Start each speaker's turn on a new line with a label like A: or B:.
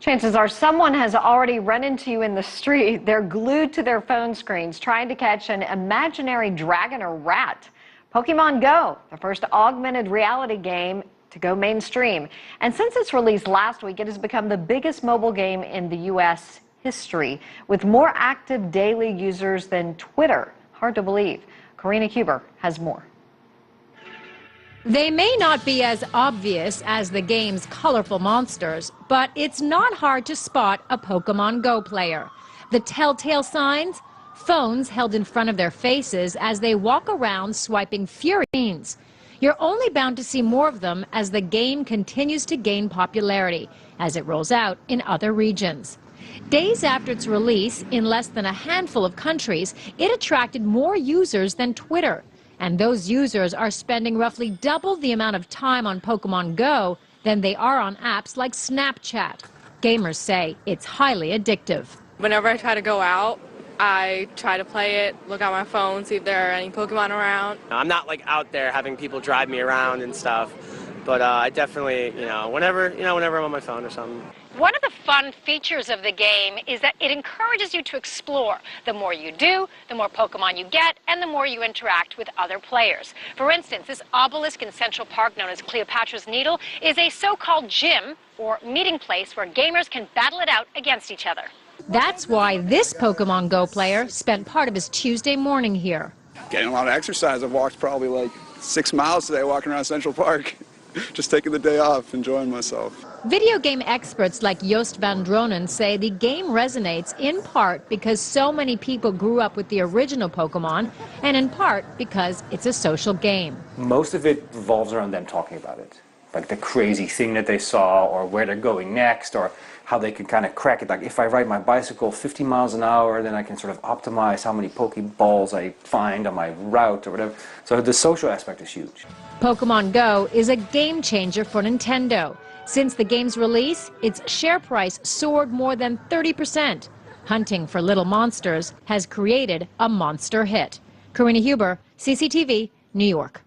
A: Chances are someone has already run into you in the street. They're glued to their phone screens trying to catch an imaginary dragon or rat. Pokemon Go, the first augmented reality game to go mainstream. And since its release last week, it has become the biggest mobile game in the U.S. history, with more active daily users than Twitter. Hard to believe. Karina Huber has more.
B: They may not be as obvious as the game's colorful monsters, but it's not hard to spot a Pokemon Go player. The telltale signs? Phones held in front of their faces as they walk around swiping furries. You're only bound to see more of them as the game continues to gain popularity as it rolls out in other regions. Days after its release, in less than a handful of countries, it attracted more users than Twitter. And those users are spending roughly double the amount of time on Pokemon Go than they are on apps like Snapchat. Gamers say it's highly addictive.
C: Whenever I try to go out, I try to play it, look at my phone, see if there are any Pokemon around.
D: I'm not like out there having people drive me around and stuff, but I definitely, whenever I'm on my phone or something.
E: One of the fun features of the game is that it encourages you to explore. The more you do, the more Pokemon you get, and the more you interact with other players. For instance, this obelisk in Central Park, known as Cleopatra's Needle, is a so-called gym, or meeting place, where gamers can battle it out against each other.
B: That's why this Pokemon Go player spent part of his Tuesday morning here.
F: Getting a lot of exercise. I've walked probably like 6 miles today walking around Central Park. Just taking the day off, enjoying myself.
B: Video game experts like Joost van Dronen say the game resonates in part because so many people grew up with the original Pokemon, and in part because it's a social game.
G: Most of it revolves around them talking about it, like the crazy thing that they saw, or where they're going next, or how they can kind of crack it. Like, if I ride my bicycle 50 miles an hour, then I can sort of optimize how many Pokeballs I find on my route or whatever. So the social aspect is huge.
B: Pokemon Go is a game changer for Nintendo. Since the game's release, its share price soared more than 30%. Hunting for little monsters has created a monster hit. Karina Huber, CCTV, New York.